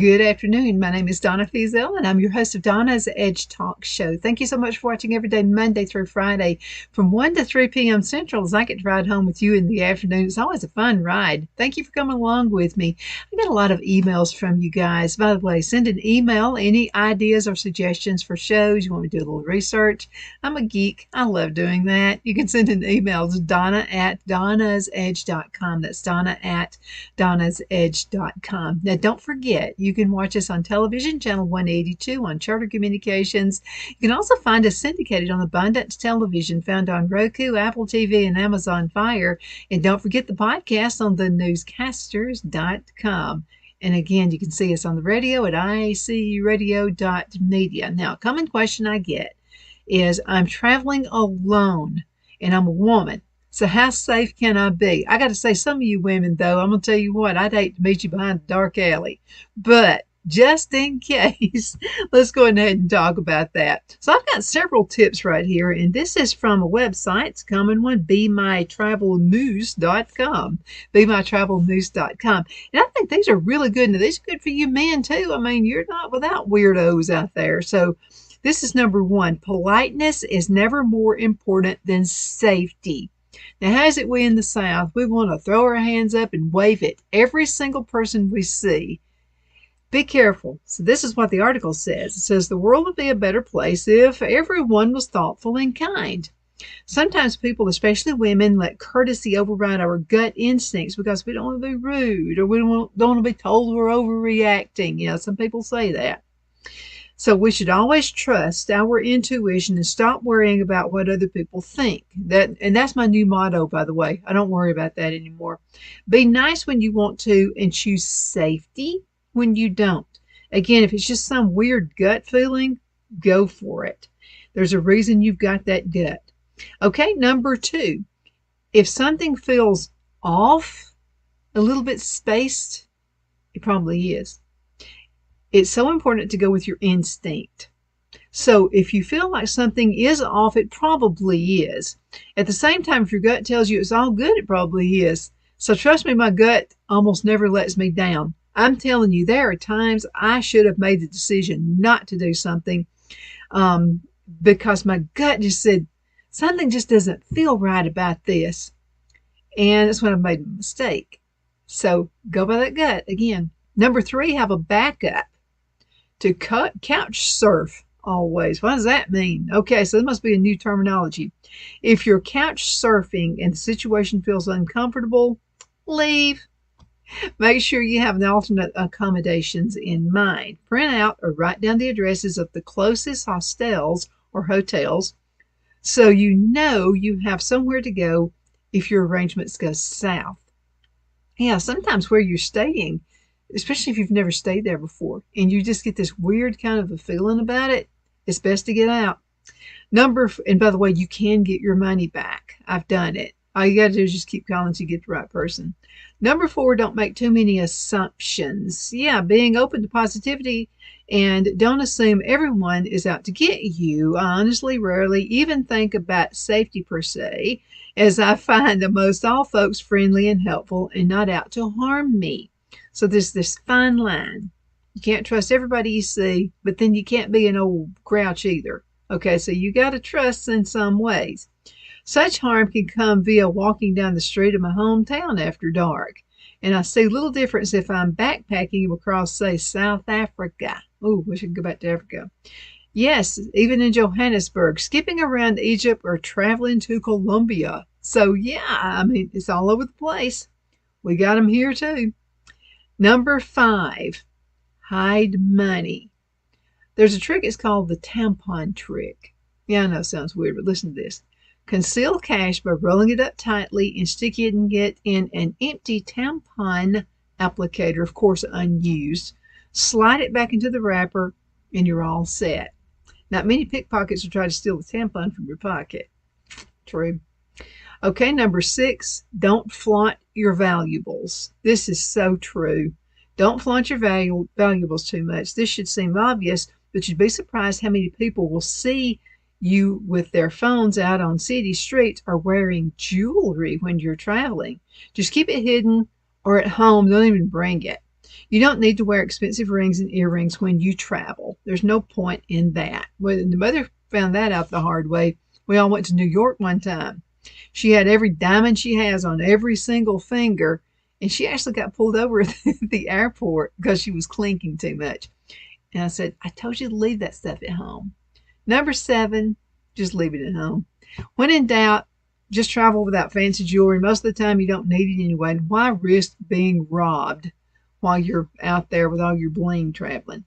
Good afternoon. My name is Donna Feazell, and I'm your host of Donna's Edge Talk Show. Thank you so much for watching every day, Monday through Friday, from 1 to 3 p.m. Central, as I get to ride home with you in the afternoon. It's always a fun ride. Thank you for coming along with me. I get a lot of emails from you guys. By the way, send an email, any ideas or suggestions for shows. You want me to do a little research? I'm a geek. I love doing that. You can send an email to donna@donnasedge.com. That's donna@donnasedge.com. Now, don't forget, you can watch us on television, channel 182 on Charter Communications. You can also find us syndicated on Abundance Television, found on Roku, Apple TV, and Amazon Fire. And don't forget the podcast on thenewscasters.com. And again, you can see us on the radio at iacradio.media. Now, a common question I get is, I'm traveling alone and I'm a woman. So how safe can I be? I got to say, some of you women, though, I'm going to tell you what, I'd hate to meet you behind a dark alley. But just in case, let's go ahead and talk about that. So I've got several tips right here, and this is from a website. It's a common one, BeMyTravelNews.com. BeMyTravelNews.com. And I think these are really good. Now, these are good for you men, too. I mean, you're not without weirdos out there. So this is number one. Politeness is never more important than safety. Now, how is it we in the South? We want to throw our hands up and wave at every single person we see. Be careful. So this is what the article says. It says, the world would be a better place if everyone was thoughtful and kind. Sometimes people, especially women, let courtesy override our gut instincts because we don't want to be rude, or we don't want to be told we're overreacting. You know, some people say that. So we should always trust our intuition and stop worrying about what other people think. That's my new motto, by the way. I don't worry about that anymore. Be nice when you want to and choose safety when you don't. Again, if it's just some weird gut feeling, go for it. There's a reason you've got that gut. Okay, number two. If something feels off, a little bit spaced, it probably is. It's so important to go with your instinct. So if you feel like something is off, it probably is. At the same time, if your gut tells you it's all good, it probably is. So trust me, my gut almost never lets me down. I'm telling you, there are times I should have made the decision not to do something because my gut just said, something just doesn't feel right about this. And that's when I made a mistake. So go by that gut again. Number three, have a backup. To couch surf always. What does that mean? Okay, so there must be a new terminology. If you're couch surfing and the situation feels uncomfortable, leave. Make sure you have an alternate accommodations in mind. Print out or write down the addresses of the closest hostels or hotels so you know you have somewhere to go if your arrangements go south. Yeah, sometimes where you're staying, especially if you've never stayed there before, and you just get this weird kind of a feeling about it, it's best to get out. And by the way, you can get your money back. I've done it. All you got to do is just keep calling until you get the right person. Number four, don't make too many assumptions. Yeah, being open to positivity, and don't assume everyone is out to get you. I honestly rarely even think about safety per se, as I find the most all folks friendly and helpful and not out to harm me. So there's this fine line. You can't trust everybody you see, but then you can't be an old grouch either. Okay, so you got to trust in some ways. Such harm can come via walking down the street of my hometown after dark. And I see little difference if I'm backpacking across, say, South Africa. Oh, wish I could go back to Africa. Yes, even in Johannesburg, skipping around Egypt or traveling to Colombia. So yeah, I mean, it's all over the place. We got them here too. Number five, hide money. There's a trick, it's called the tampon trick. Yeah, I know it sounds weird, but listen to this. Conceal cash by rolling it up tightly and sticking it in an empty tampon applicator, of course unused. Slide it back into the wrapper and you're all set. Not many pickpockets will try to steal the tampon from your pocket. True. Okay, number six, don't flaunt your valuables. This is so true. Don't flaunt your valuables too much. This should seem obvious, but you'd be surprised how many people will see you with their phones out on city streets or wearing jewelry when you're traveling. Just keep it hidden or at home. Don't even bring it. You don't need to wear expensive rings and earrings when you travel. There's no point in that. When the mother found that out the hard way, we all went to New York one time. She had every diamond she has on every single finger, and she actually got pulled over at the airport because she was clinking too much. And I said, I told you to leave that stuff at home. Number 7, just leave it at home. When in doubt, just travel without fancy jewelry. Most of the time, you don't need it anyway. Why risk being robbed while you're out there with all your bling traveling?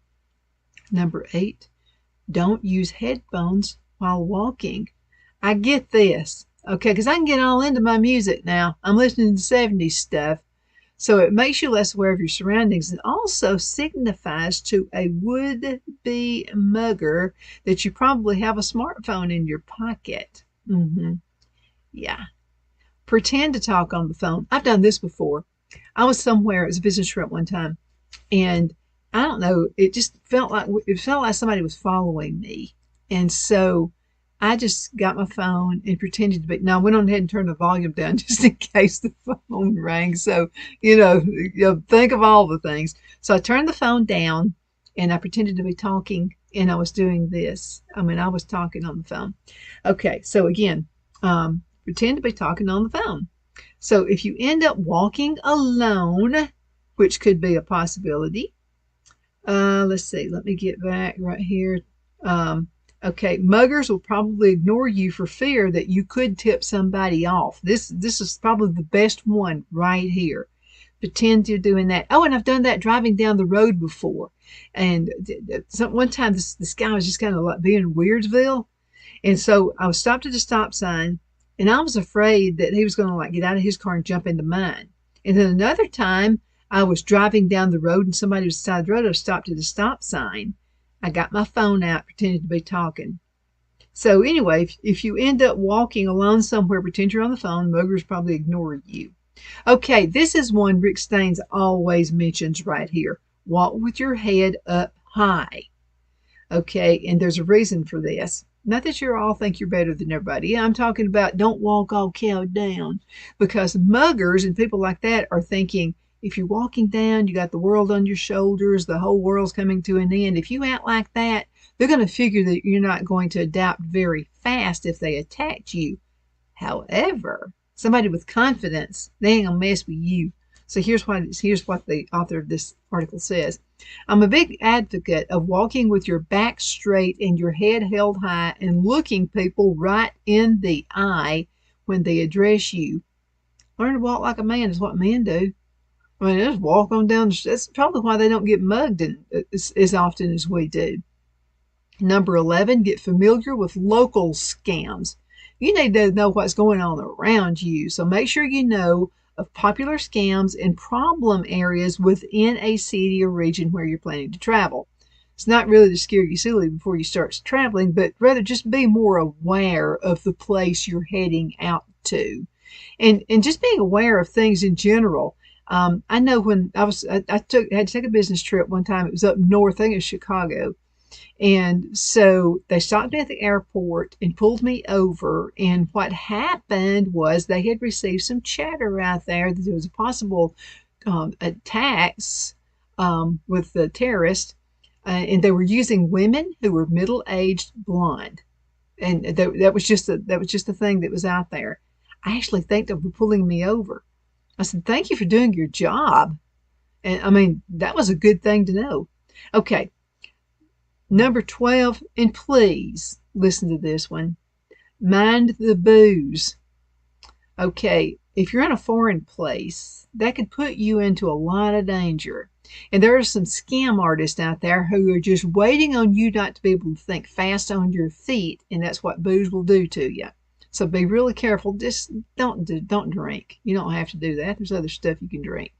Number 8, don't use headphones while walking. I get this, okay, because I can get all into my music now. I'm listening to 70s stuff. So it makes you less aware of your surroundings and also signifies to a would-be mugger that you probably have a smartphone in your pocket. Yeah. Pretend to talk on the phone. I've done this before. I was somewhere, it was a business trip one time, and I don't know, it felt like somebody was following me. And so I just got my phone and pretended to be. Now I went on ahead and turned the volume down just in case the phone rang. So, think of all the things. So I turned the phone down and I pretended to be talking, and I was doing this. I was talking on the phone. Okay, so again, pretend to be talking on the phone. So if you end up walking alone, which could be a possibility, let's see, let me get back right here. Okay, muggers will probably ignore you for fear that you could tip somebody off. This is probably the best one right here. Pretend you're doing that. Oh, and I've done that driving down the road before. And one time this guy was just kind of like being in Weirdsville. And so I was stopped at a stop sign, and I was afraid that he was going to like get out of his car and jump into mine. And then another time I was driving down the road and somebody was beside the road. I stopped at a stop sign. I got my phone out, pretended to be talking. So anyway, if you end up walking alone somewhere, pretend you're on the phone, muggers probably ignore you. Okay, this is one Rick Staines always mentions right here. Walk with your head up high. Okay, and there's a reason for this. Not that you all think you're better than everybody. I'm talking about don't walk all cowed down, because muggers and people like that are thinking, if you're walking down, you got the world on your shoulders, the whole world's coming to an end. If you act like that, they're going to figure that you're not going to adapt very fast if they attack you. However, somebody with confidence, they ain't going to mess with you. So here's what the author of this article says. I'm a big advocate of walking with your back straight and your head held high and looking people right in the eye when they address you. Learn to walk like a man is what men do. Just walk on down. That's probably why they don't get mugged as often as we do. Number 11, get familiar with local scams. You need to know what's going on around you. So make sure you know of popular scams and problem areas within a city or region where you're planning to travel. It's not really to scare you silly before you start traveling, but rather just be more aware of the place you're heading out to. And just being aware of things in general. I know when I had to take a business trip one time. It was up north, I think it was Chicago. And so they stopped me at the airport and pulled me over. And what happened was they had received some chatter out there that there was a possible attacks with the terrorists. And they were using women who were middle-aged blonde. And that was just the thing that was out there. I actually think they were pulling me over. I said, thank you for doing your job. And that was a good thing to know. Okay. Number 12, and please listen to this one. Mind the booze. Okay, if you're in a foreign place, that could put you into a lot of danger. And there are some scam artists out there who are just waiting on you not to be able to think fast on your feet, and that's what booze will do to you. So be really careful. Just don't drink. You don't have to do that. There's other stuff you can drink.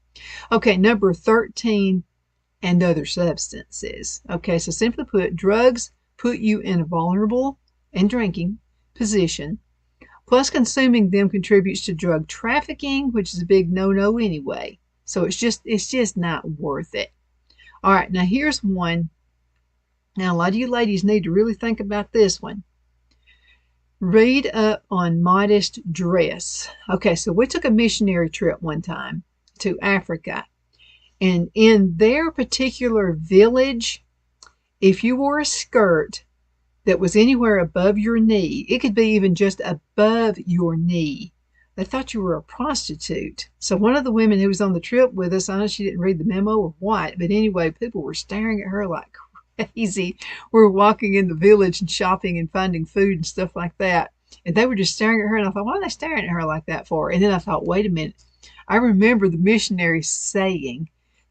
Okay, number 13, and other substances. Okay, so simply put, drugs put you in a vulnerable and drinking position. Plus, consuming them contributes to drug trafficking, which is a big no-no anyway. So it's just not worth it. All right, now here's one. Now, a lot of you ladies need to really think about this one. Read up on modest dress. Okay, so we took a missionary trip one time to Africa. And in their particular village, if you wore a skirt that was anywhere above your knee, it could be even just above your knee, they thought you were a prostitute. So one of the women who was on the trip with us, I know she didn't read the memo or what, but anyway, people were staring at her like crazy. We were walking in the village and shopping and finding food and stuff like that. And they were just staring at her, and I thought, why are they staring at her like that for? And then I thought, wait a minute. I remember the missionary saying,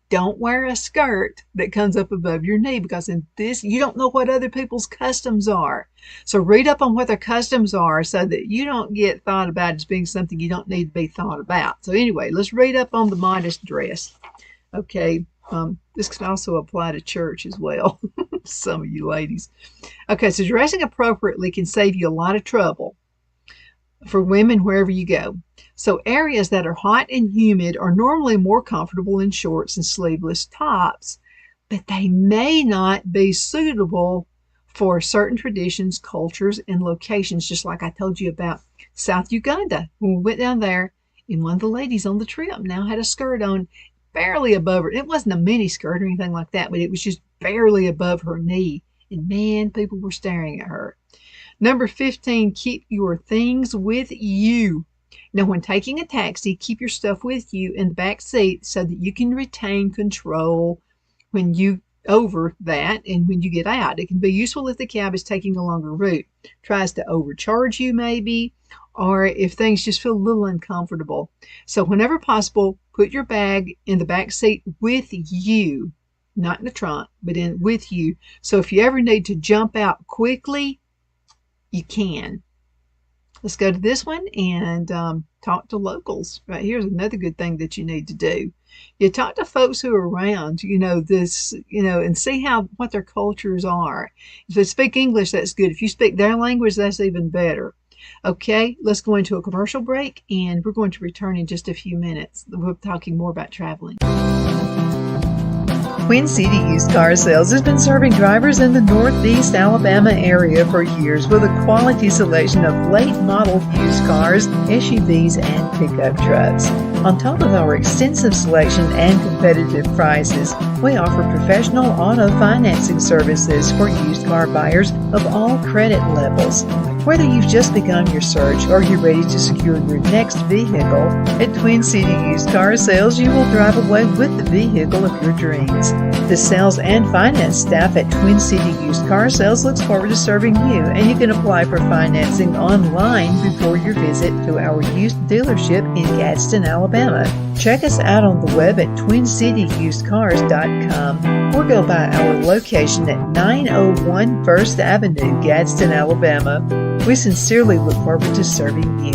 don't wear a skirt that comes up above your knee, because in this, you don't know what other people's customs are. So read up on what their customs are so that you don't get thought about as being something you don't need to be thought about. So anyway, let's read up on the modest dress. Okay, this could also apply to church as well. Some of you ladies. Okay, so dressing appropriately can save you a lot of trouble for women wherever you go. So areas that are hot and humid are normally more comfortable in shorts and sleeveless tops, but they may not be suitable for certain traditions, cultures, and locations, just like I told you about South Uganda. When we went down there, and one of the ladies on the trip now had a skirt on barely above her. It wasn't a mini skirt or anything like that, but it was just barely above her knee. And man, people were staring at her. Number 15, keep your things with you. Now, when taking a taxi, keep your stuff with you in the back seat so that you can retain control when you over that and when you get out. It can be useful if the cab is taking a longer route, tries to overcharge you maybe, or if things just feel a little uncomfortable. So whenever possible, put your bag in the back seat with you, not in the trunk, but in with you. So if you ever need to jump out quickly, you can. Let's go to this one and talk to locals. Right here's another good thing that you need to do. You talk to folks who are around, and see what their cultures are. If they speak English, that's good. If you speak their language, that's even better. Okay, let's go into a commercial break, and we're going to return in just a few minutes. We're talking more about traveling. Twin City Used Car Sales has been serving drivers in the Northeast Alabama area for years with a quality selection of late model used cars, SUVs, and pickup trucks. On top of our extensive selection and competitive prices, we offer professional auto financing services for used car buyers of all credit levels. Whether you've just begun your search or you're ready to secure your next vehicle, at Twin City Used Car Sales, you will drive away with the vehicle of your dreams. The sales and finance staff at Twin City Used Car Sales looks forward to serving you, and you can apply for financing online before your visit to our used dealership in Gadsden, Alabama. Check us out on the web at twincityusedcars.com or go by our location at 901 First Avenue, Gadsden, Alabama. We sincerely look forward to serving you.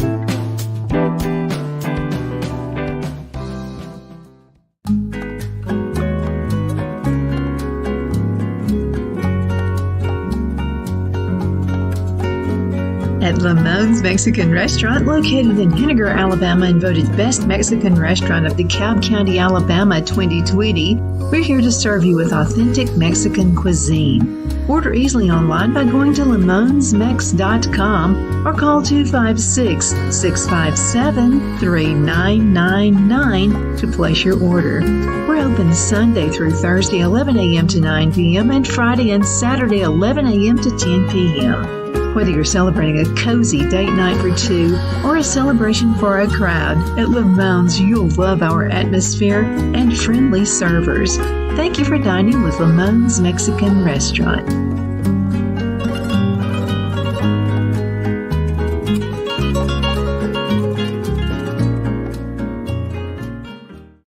At Lamone's Mexican Restaurant, located in Henniger, Alabama, and voted Best Mexican Restaurant of DeKalb County, Alabama 2020, we're here to serve you with authentic Mexican cuisine. Order easily online by going to lamonsmex.com or call 256-657-3999 to place your order. We're open Sunday through Thursday, 11 a.m. to 9 p.m. and Friday and Saturday, 11 a.m. to 10 p.m. Whether you're celebrating a cozy date night for two or a celebration for a crowd, at Lamone's you'll love our atmosphere and friendly servers. Thank you for dining with Lamone's Mexican Restaurant.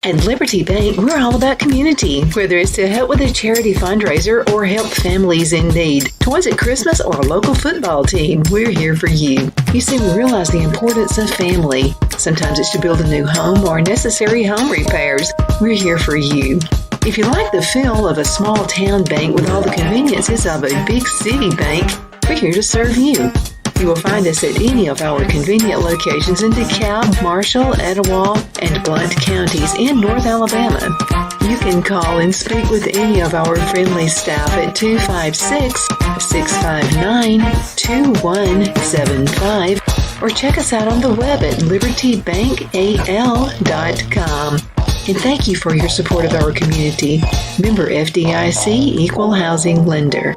At Liberty Bank, we're all about community. Whether it's to help with a charity fundraiser or help families in need, toys at Christmas, or a local football team, we're here for you. You see, we realize the importance of family. Sometimes it's to build a new home or necessary home repairs. We're here for you. If you like the feel of a small town bank with all the conveniences of a big city bank, we're here to serve you. You will find us at any of our convenient locations in DeKalb, Marshall, Etowah, and Blount counties in North Alabama. You can call and speak with any of our friendly staff at 256-659-2175 or check us out on the web at libertybankal.com. And thank you for your support of our community. Member FDIC Equal Housing Lender.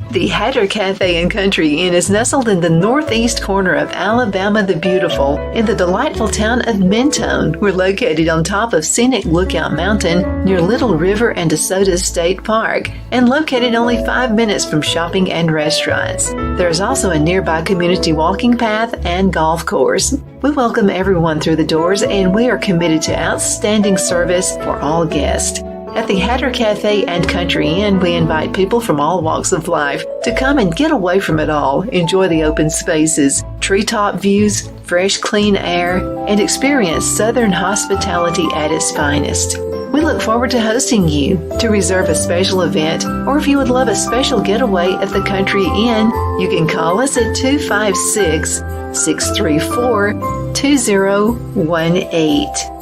The Hatter Cafe and Country Inn is nestled in the northeast corner of Alabama the Beautiful in the delightful town of Mentone. We're located on top of scenic Lookout Mountain near Little River and DeSoto State Park and located only 5 minutes from shopping and restaurants. There is also a nearby community walking path and golf course. We welcome everyone through the doors and we are committed to outstanding service for all guests. At the Hatter Cafe and Country Inn, we invite people from all walks of life to come and get away from it all, enjoy the open spaces, treetop views, fresh, clean air, and experience Southern hospitality at its finest. We look forward to hosting you. To reserve a special event, or if you would love a special getaway at the Country Inn, you can call us at 256-634-2018.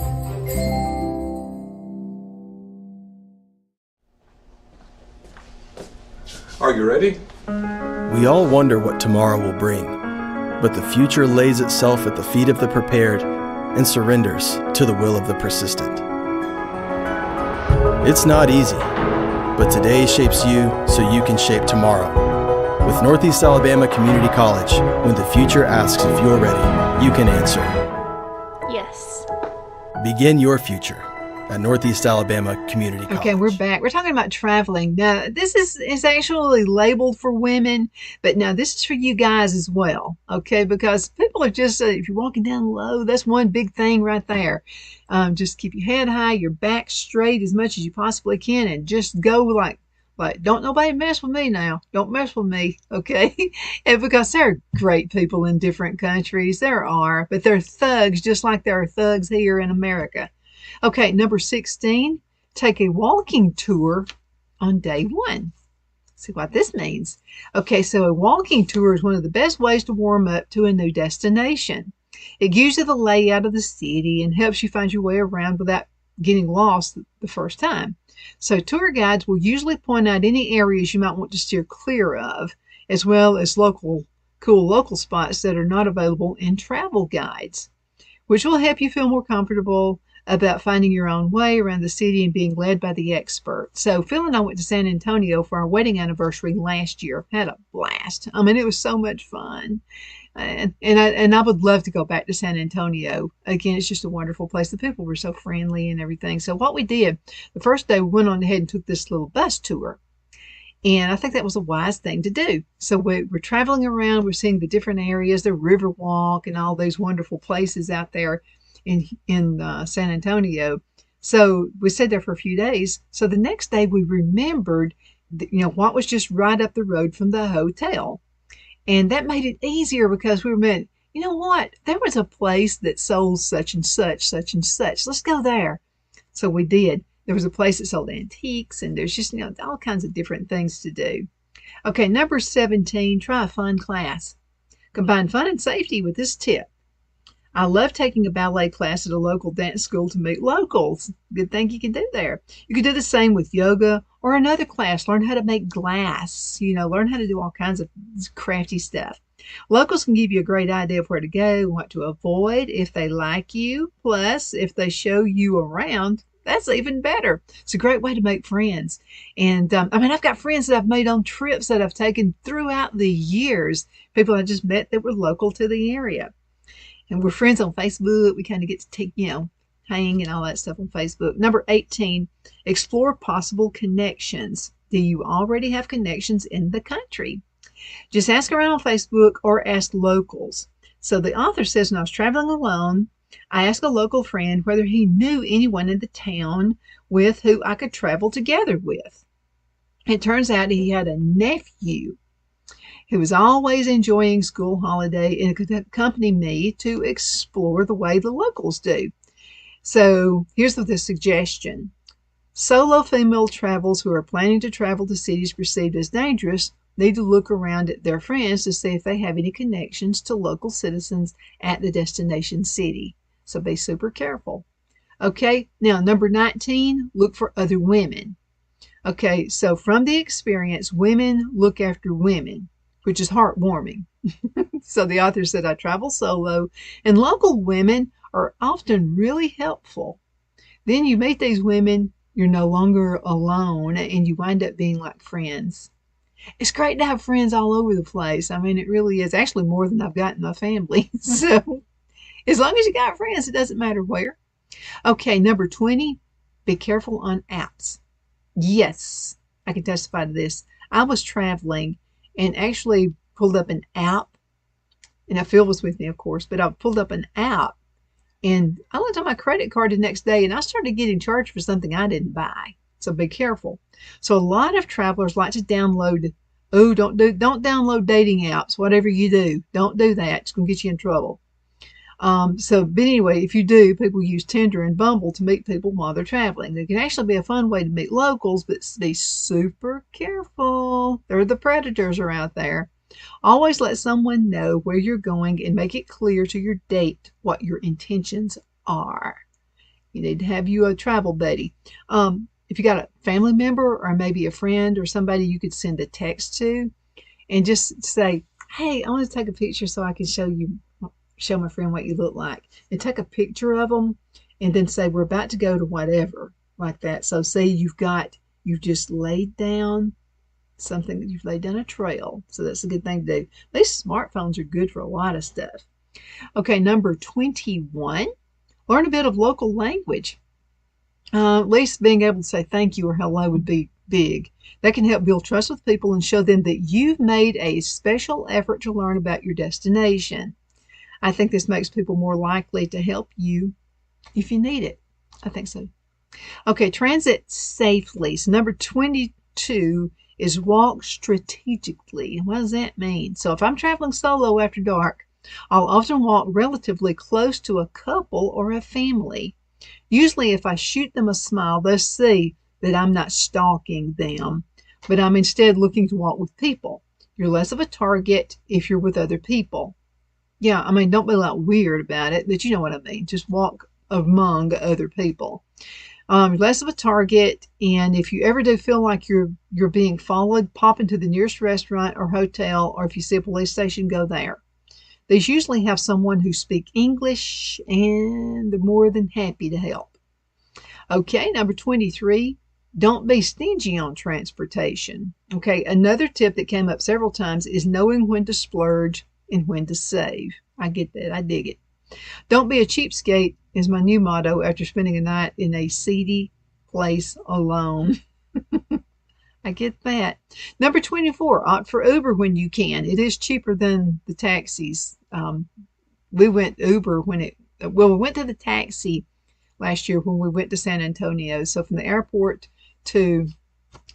Are you ready? We all wonder what tomorrow will bring, but the future lays itself at the feet of the prepared and surrenders to the will of the persistent. It's not easy, but today shapes you so you can shape tomorrow. With Northeast Alabama Community College, when the future asks if you're ready, you can answer. Yes. Begin your future at Northeast Alabama Community College. Okay, we're back. We're talking about traveling. Now, this is actually labeled for women, but now this is for you guys as well, okay? Because people are just, if you're walking down low, that's one big thing right there. Just keep your head high, your back straight as much as you possibly can, and just go like don't nobody mess with me now. Don't mess with me, okay? And because there are great people in different countries, there are, but they're thugs just like there are thugs here in America. Okay, number 16, take a walking tour on day one. See what this means. Okay, so a walking tour is one of the best ways to warm up to a new destination. It gives you the layout of the city and helps you find your way around without getting lost the first time. So tour guides will usually point out any areas you might want to steer clear of, as well as cool local spots that are not available in travel guides, which will help you feel more comfortable about finding your own way around the city and being led by the expert. So Phil and I went to San Antonio for our wedding anniversary last year. Had a blast. I mean, it was so much fun. And I would love to go back to San Antonio. Again, it's just a wonderful place. The people were so friendly and everything. So what we did, the first day we went on ahead and took this little bus tour. And I think that was a wise thing to do. So we're traveling around, we're seeing the different areas, the Riverwalk and all those wonderful places out there in San Antonio. So we stayed there for a few days. So the next day we remembered, what was just right up the road from the hotel. And that made it easier because we remembered, you know what? There was a place that sold such and such, such and such. Let's go there. So we did. There was a place that sold antiques and there's just, all kinds of different things to do. Okay, number 17, try a fun class. Combine fun and safety with this tip. I love taking a ballet class at a local dance school to meet locals. Good thing you can do there. You can do the same with yoga or another class. Learn how to make glass, learn how to do all kinds of crafty stuff. Locals can give you a great idea of where to go, what to avoid if they like you. Plus, if they show you around, that's even better. It's a great way to make friends. And I've got friends that I've made on trips that I've taken throughout the years. People I just met that were local to the area. And we're friends on Facebook. We kind of get to take, hang and all that stuff on Facebook. Number 18, explore possible connections. Do you already have connections in the country? Just ask around on Facebook or ask locals. So the author says, when I was traveling alone, I asked a local friend whether he knew anyone in the town with who I could travel together with. It turns out he had a nephew who was always enjoying school holiday and could accompany me to explore the way the locals do. So here's the suggestion. Solo female travelers who are planning to travel to cities perceived as dangerous need to look around at their friends to see if they have any connections to local citizens at the destination city. So be super careful. Okay, now number 19, look for other women. Okay, so from the experience, women look after women, which is heartwarming. So the author said, I travel solo, and local women are often really helpful. Then you meet these women, you're no longer alone, and you wind up being like friends. It's great to have friends all over the place. I mean, it really is. Actually, more than I've got in my family. So as long as you got friends, it doesn't matter where. Okay, number 20, be careful on apps. Yes, I can testify to this. I was traveling and actually pulled up an app, and Phil was with me, of course, but I pulled up an app and I looked at my credit card the next day and I started getting charged for something I didn't buy. So be careful. So a lot of travelers like to download, don't download dating apps, whatever you do. Don't do that. It's going to get you in trouble. But anyway, if you do, people use Tinder and Bumble to meet people while they're traveling. It can actually be a fun way to meet locals, but be super careful. The predators are out there. Always let someone know where you're going and make it clear to your date what your intentions are. You need to have you a travel buddy. If you got a family member or maybe a friend or somebody you could send a text to and just say, hey, I want to take a picture so I can show my friend what you look like, and take a picture of them and then say, we're about to go to whatever, like that. So say you've just laid down something, you've laid down a trail. So that's a good thing to do. These smartphones are good for a lot of stuff. Okay, number 21, learn a bit of local language. At least being able to say thank you or hello would be big. That can help build trust with people and show them that you've made a special effort to learn about your destination. I think this makes people more likely to help you if you need it. I think so. Okay, transit safely. So number 22 is walk strategically. What does that mean? So if I'm traveling solo after dark, I'll often walk relatively close to a couple or a family. Usually if I shoot them a smile, they'll see that I'm not stalking them, but I'm instead looking to walk with people. You're less of a target if you're with other people. Yeah, I mean, don't be like weird about it, but you know what I mean. Just walk among other people. Less of a target, and if you ever do feel like you're being followed, pop into the nearest restaurant or hotel, or if you see a police station, go there. These usually have someone who speaks English, and they're more than happy to help. Okay, number 23, don't be stingy on transportation. Okay, another tip that came up several times is knowing when to splurge and when to save. I get that. I dig it. Don't be a cheapskate is my new motto after spending a night in a seedy place alone. I get that. Number 24, opt for Uber when you can. It is cheaper than the taxis. We went Uber we went to the taxi last year when we went to San Antonio. So from the airport to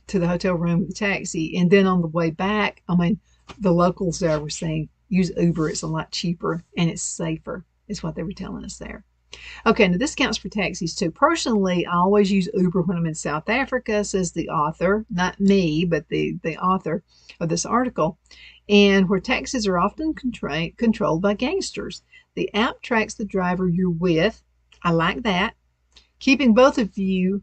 the hotel room with the taxi, and then on the way back, I mean, the locals there were saying, use Uber. It's a lot cheaper and it's safer, is what they were telling us there. Okay, now this counts for taxis too. Personally, I always use Uber when I'm in South Africa, says the author, not me, but the author of this article, and where taxis are often controlled by gangsters. The app tracks the driver you're with. I like that. Keeping both of your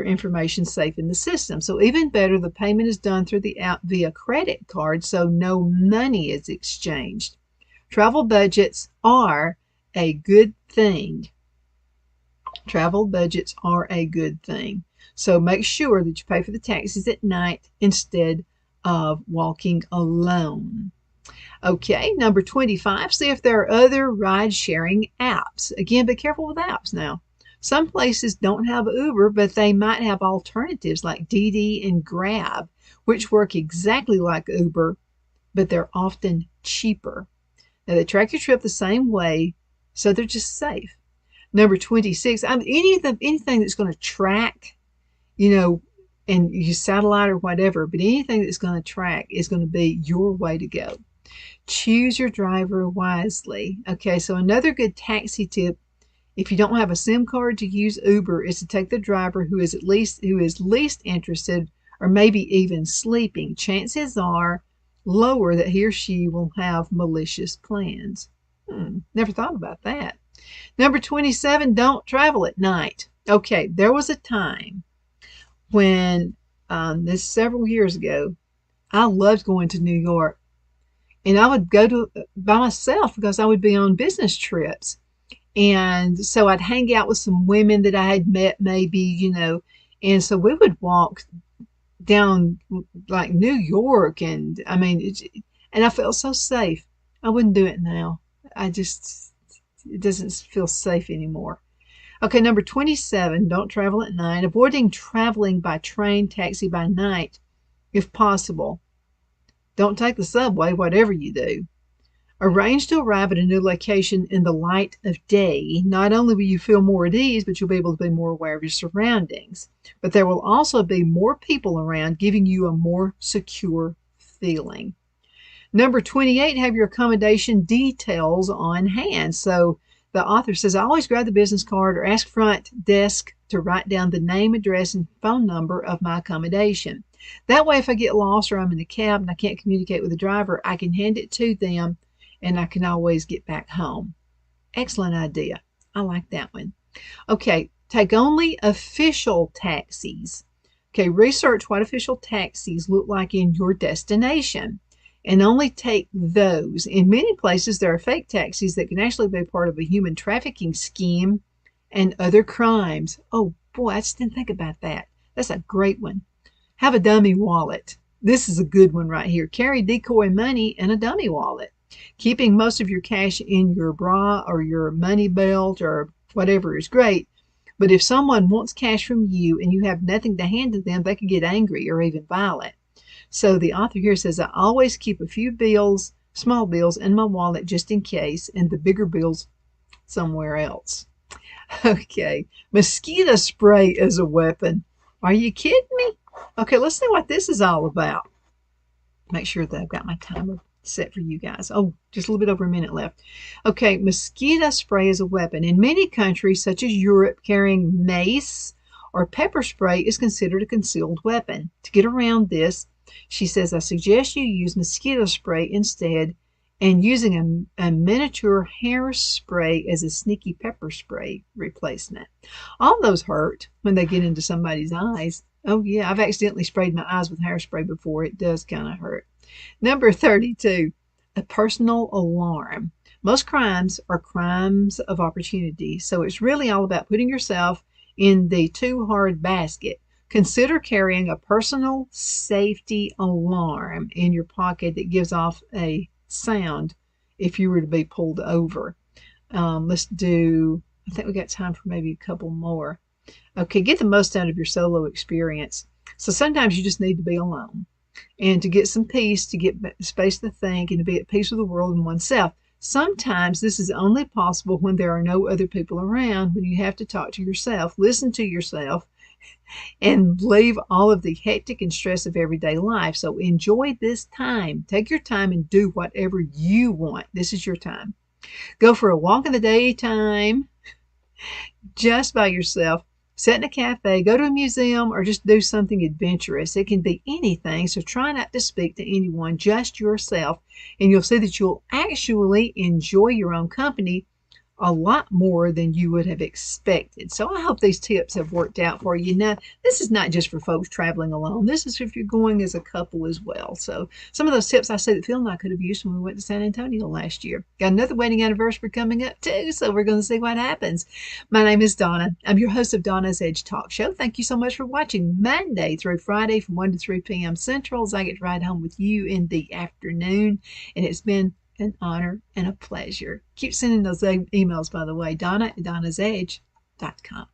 information safe in the system. So even better, the payment is done through the app via credit card, so no money is exchanged. Travel budgets are a good thing. Travel budgets are a good thing. So make sure that you pay for the taxis at night instead of walking alone. Okay, number 25, see if there are other ride-sharing apps. Again, be careful with apps now. Some places don't have Uber, but they might have alternatives like DiDi and Grab, which work exactly like Uber, but they're often cheaper. Now, they track your trip the same way, so they're just safe. Number 26, anything that's going to track, and use satellite or whatever, but anything that's going to track is going to be your way to go. Choose your driver wisely. Okay, so another good taxi tip, if you don't have a SIM card to use Uber, is to take the driver who is least interested or maybe even sleeping. Chances are lower that he or she will have malicious plans. Never thought about that. Number 27, don't travel at night. Okay, there was a time when this several years ago. I loved going to New York, and I would go to by myself because I would be on business trips. And so I'd hang out with some women that I had met, maybe, and so we would walk down like New York, and I mean, and I felt so safe. I wouldn't do it now. It doesn't feel safe anymore. Okay, number 27, don't travel at night. Avoiding traveling by train, taxi by night, if possible. Don't take the subway, whatever you do. Arrange to arrive at a new location in the light of day. Not only will you feel more at ease, but you'll be able to be more aware of your surroundings. But there will also be more people around, giving you a more secure feeling. Number 28, have your accommodation details on hand. So the author says, I always grab the business card or ask front desk to write down the name, address, and phone number of my accommodation. That way, if I get lost or I'm in a cab and I can't communicate with the driver, I can hand it to them and I can always get back home. Excellent idea. I like that one. Okay, take only official taxis. Okay, research what official taxis look like in your destination and only take those. In many places, there are fake taxis that can actually be part of a human trafficking scheme and other crimes. Oh boy, I just didn't think about that. That's a great one. Have a dummy wallet. This is a good one right here. Carry decoy money in a dummy wallet. Keeping most of your cash in your bra or your money belt or whatever is great, but if someone wants cash from you and you have nothing to hand to them, they could get angry or even violent. So the author here says, I always keep a few bills, small bills, in my wallet just in case, and the bigger bills somewhere else. Okay, mosquito spray as a weapon. Are you kidding me? Okay, let's see what this is all about. Make sure that I've got my timer set for you guys. Oh, just a little bit over a minute left. Okay, mosquito spray is a weapon. In many countries, such as Europe, carrying mace or pepper spray is considered a concealed weapon. To get around this, she says, I suggest you use mosquito spray instead and using a miniature hairspray as a sneaky pepper spray replacement. All those hurt when they get into somebody's eyes. Oh yeah, I've accidentally sprayed my eyes with hairspray before. It does kind of hurt. Number 32, a personal alarm. Most crimes are crimes of opportunity, so it's really all about putting yourself in the too hard basket. Consider carrying a personal safety alarm in your pocket that gives off a sound if you were to be pulled over. Let's do, I think we got time for maybe a couple more. Okay, get the most out of your solo experience. So sometimes you just need to be alone and to get some peace, to get space to think, and to be at peace with the world and oneself. Sometimes this is only possible when there are no other people around, when you have to talk to yourself, listen to yourself, and leave all of the hectic and stress of everyday life. So enjoy this time. Take your time and do whatever you want. This is your time. Go for a walk in the daytime just by yourself. Sit in a cafe, go to a museum, or just do something adventurous. It can be anything, so try not to speak to anyone, just yourself, and you'll see that you'll actually enjoy your own company a lot more than you would have expected. So I hope these tips have worked out for you. Now, this is not just for folks traveling alone. This is if you're going as a couple as well. So some of those tips I see that Phil and I could have used when we went to San Antonio last year. Got another wedding anniversary coming up too, so we're going to see what happens. My name is Donna. I'm your host of Donna's Edge Talk Show. Thank you so much for watching Monday through Friday from 1 to 3 p.m. Central as I get to ride home with you in the afternoon. And it's been an honor and a pleasure. Keep sending those emails, by the way, Donna at donnasedge.com.